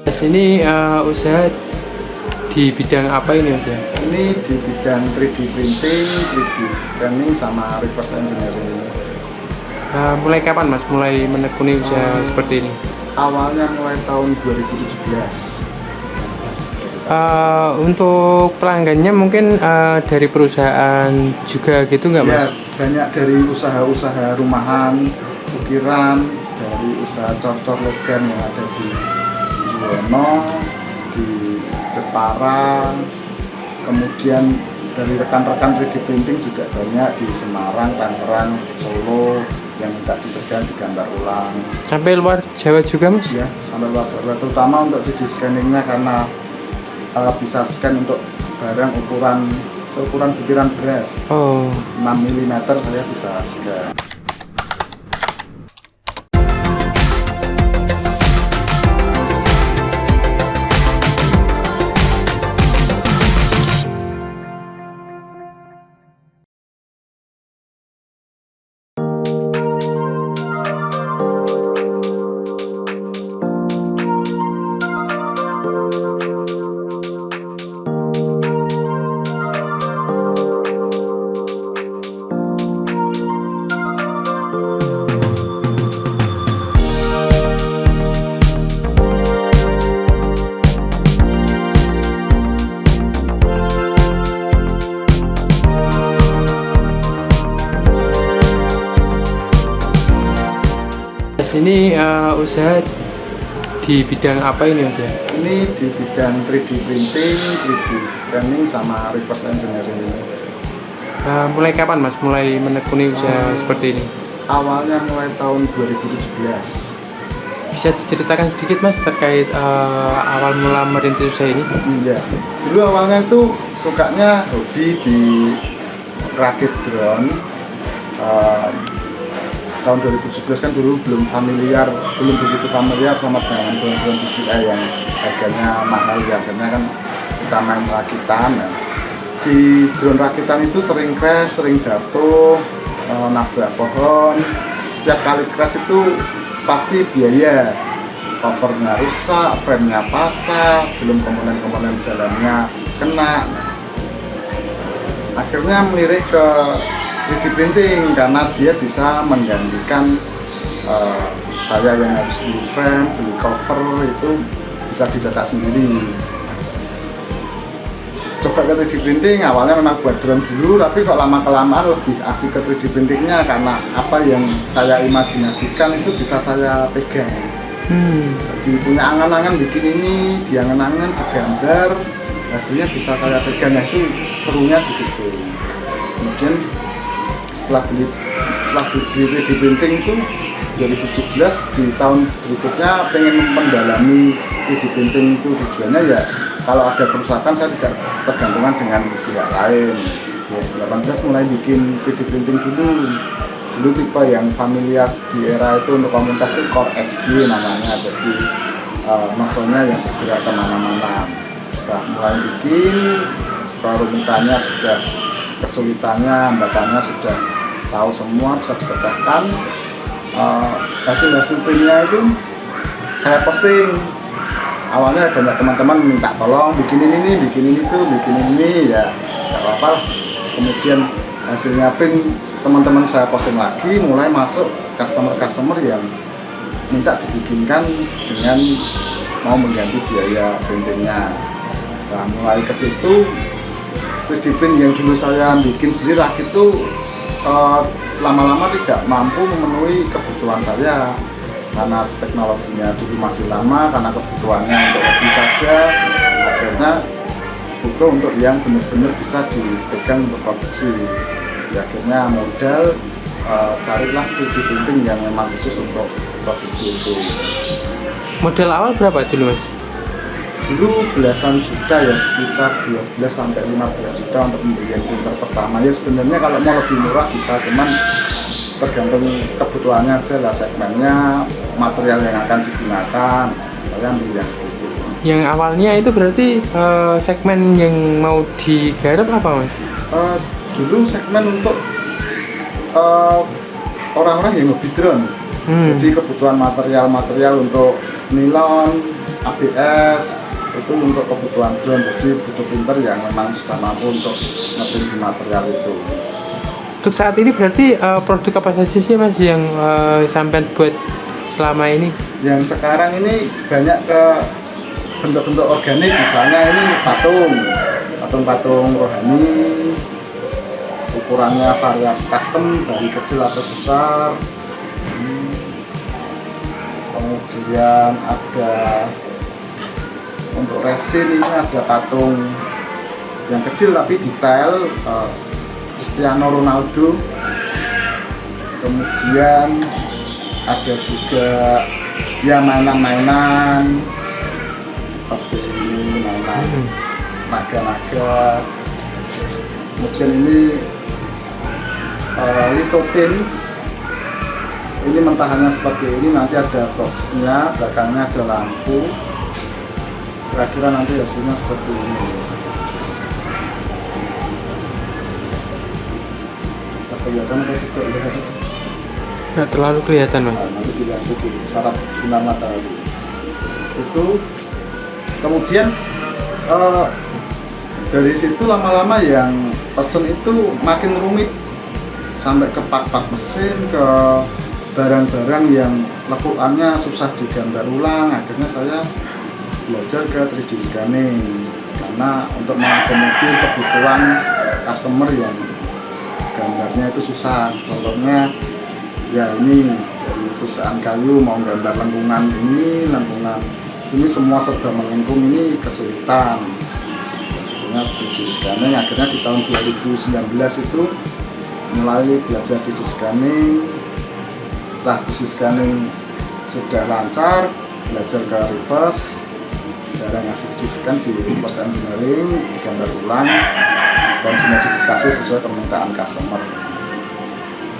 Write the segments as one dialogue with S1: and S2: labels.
S1: Ini usaha di bidang apa ini Mas?
S2: Ini di bidang 3D printing, 3D scanning, sama reverse engineering.
S1: Mulai kapan Mas mulai menekuni usaha seperti ini?
S2: Awalnya mulai tahun 2017.
S1: Untuk pelanggannya mungkin dari perusahaan juga gitu nggak Mas?
S2: Ya, banyak dari usaha-usaha rumahan, ukiran, dari usaha cor-cor logam yang ada di Juwono, di Jepara, kemudian dari rekan-rekan 3D printing juga banyak di Semarang, Tangerang, Solo yang minta disegan digambar ulang.
S1: Sampai luar Jawa juga Mas?
S2: Ya, sampai luar Jawa, terutama untuk 3D scanningnya karena bisa scan untuk barang seukuran butiran beras. 6 mm saya bisa scan.
S1: Ini usaha di bidang apa ini Mas?
S2: Ini di bidang 3D printing, 3D scanning, sama reverse engineering.
S1: Mulai kapan Mas mulai menekuni usaha seperti ini?
S2: Awalnya mulai tahun 2017.
S1: Bisa diceritakan sedikit Mas terkait awal mula merintis usaha ini?
S2: Ya, dulu awalnya itu sukanya hobi di rakit drone. Tahun 2017 kan dulu belum begitu familiar sama dengan drone DJI yang harganya mahal ya, akhirnya kan kita main rakitan ya. Di drone rakitan itu sering crash, sering jatuh, nabrak pohon. Setiap kali crash itu pasti biaya, covernya rusak, frame-nya patah, belum komponen-komponen jalannya kena. Akhirnya melirik ke 3D printing karena dia bisa menggantikan saya yang harus beli frame, beli cover, itu bisa dicetak sendiri. Coba ke 3D printing, awalnya memang buat drone dulu, tapi kok lama-kelamaan lebih asik ke 3D printingnya karena apa yang saya imajinasikan itu bisa saya pegang. Jadi punya angan-angan bikin ini, diangan-angan, digambar, hasilnya bisa saya pegang, ya itu serunya di situ. Kemudian setelah beli 3D printing itu 2017, di tahun berikutnya pengen mendalami 3D printing itu tujuannya ya kalau ada kerusakan saya tidak tergantungan dengan pihak lain. 2018 mulai bikin 3D printing dulu tipe yang familiar di era itu untuk komunitas itu Core XY namanya, jadi muscle-nya yang bergerak kemana-mana. Setelah mulai bikin, kerumitannya sudah, kesulitannya, hambatannya sudah tahu semua, bisa dipecahkan. Hasil printnya itu saya posting. Awalnya banyak teman-teman minta tolong bikin ini, ya nggak apa-apa. Kemudian hasilnya print, teman-teman saya posting lagi, mulai masuk customer yang minta dibikinkan dengan mau mengganti biaya printingnya. Nah, mulai ke situ 3D print yang dulu saya bikin sendiri rakit itu lama-lama tidak mampu memenuhi kebutuhan saya karena teknologinya dulu masih lama, karena kebutuhannya untuk hobi saja. Akhirnya butuh untuk yang benar-benar bisa dipegang untuk produksi. Ya, akhirnya modal carilah 3D printing yang memang khusus untuk produksi itu.
S1: Modal awal berapa dulu Mas?
S2: Dulu belasan juta ya, sekitar 12 sampai 15 juta untuk pembelian printer pertama. Ya sebenarnya kalau mau lebih murah bisa, cuman tergantung kebutuhannya aja lah, segmennya, material yang akan digunakan. Saya ambil yang segitu.
S1: Yang awalnya itu berarti segmen yang mau digarap apa Mas?
S2: Dulu segmen untuk orang-orang yang hobi drone. Jadi kebutuhan material untuk nilon, ABS itu untuk kebutuhan drone, jadi butuh printer yang memang sudah mampu untuk ngeprint di material itu.
S1: Untuk saat ini berarti produk apa saja sih Mas yang sampai buat selama ini?
S2: Yang sekarang ini banyak ke bentuk-bentuk organik, misalnya ini patung rohani, ukurannya varian custom dari kecil atau besar. Kemudian ada untuk resin, ini ada patung yang kecil tapi detail Cristiano Ronaldo. Kemudian ada juga ya mainan-mainan seperti ini, mainan naga-naga. Kemudian ini litopin, ini mentahannya seperti ini, nanti ada boxnya, belakangnya ada lampu. Kira-kira nanti hasilnya seperti ini. Kelihatan atau tidak ya?
S1: Nggak terlalu kelihatan Mas.
S2: Nah, nanti dilihat di syarat sinar matahari itu. Kemudian dari situ lama-lama yang pesen itu makin rumit, sampai ke part-part mesin, ke barang-barang yang lekukannya susah digambar ulang. Akhirnya saya belajar ke 3D scanning karena untuk mengakomodir kebutuhan customer yang gambarnya itu susah. Contohnya ya ini dari perusahaan kayu mau gambar lengkungan ini, lengkungan sini semua serba melengkung, ini kesulitan. Akhirnya 3D scanning, akhirnya di tahun 2019 itu mulai belajar 3D scanning. Setelah 3D scanning sudah lancar, belajar ke reverse, barang yang 3D scan di reverse engineering, digambar ulang dan dimodifikasi sesuai permintaan customer.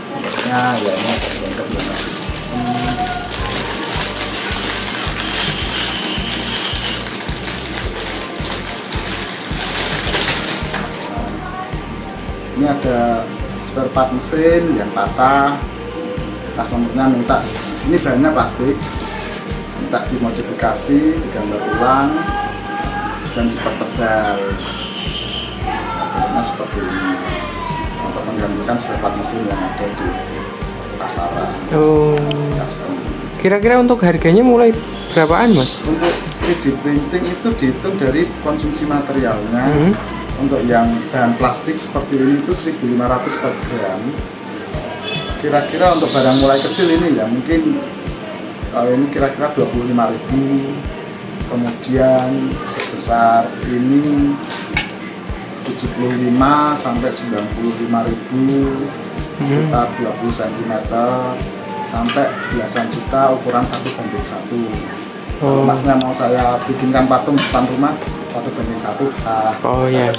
S2: Contohnya ya ini ada gambar. Ini ada spare part mesin yang patah, customernya minta, ini bahannya plastik, minta dimodifikasi, digambar ulang dan dipertebal. Contohnya seperti ini untuk menggantikan spare part mesin yang ada di pasaran. Custom.
S1: Kira-kira untuk harganya mulai berapaan Mas?
S2: Untuk 3D printing itu dihitung dari konsumsi materialnya. Untuk yang bahan plastik seperti ini itu 1.500 per gram. Kira-kira untuk barang mulai kecil ini ya mungkin ini kira-kira 25.000. Kemudian sebesar ini 75 sampai 95.000, sekitar 20 cm sampai belasan juta, ukuran 1:1. Kalau Masnya mau saya bikinkan patung depan rumah 1:1 bisa.
S1: Oh ya.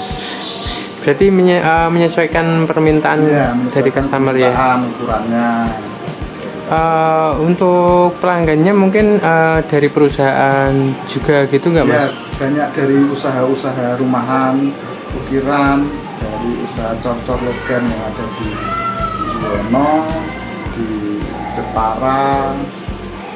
S1: Berarti menyesuaikan permintaan dari customer ya.
S2: Ukurannya.
S1: Untuk pelanggannya mungkin dari perusahaan juga gitu nggak Mas?
S2: Ya, banyak dari usaha-usaha rumahan, ukiran, dari usaha cor-cor logam yang ada di Juwono, di Jepara,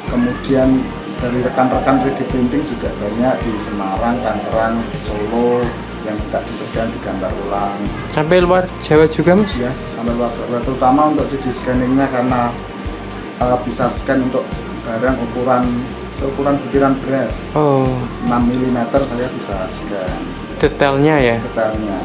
S2: kemudian dari rekan-rekan 3D printing juga banyak di Semarang, Tangerang, Solo yang minta disegan digambar ulang.
S1: Sampai luar Jawa juga Mas?
S2: Ya, sampai luar Jawa, terutama untuk 3D scanningnya karena bisa scan untuk barang seukuran butiran beras. 6 mm saya bisa scan.
S1: Detailnya ya?
S2: Detailnya.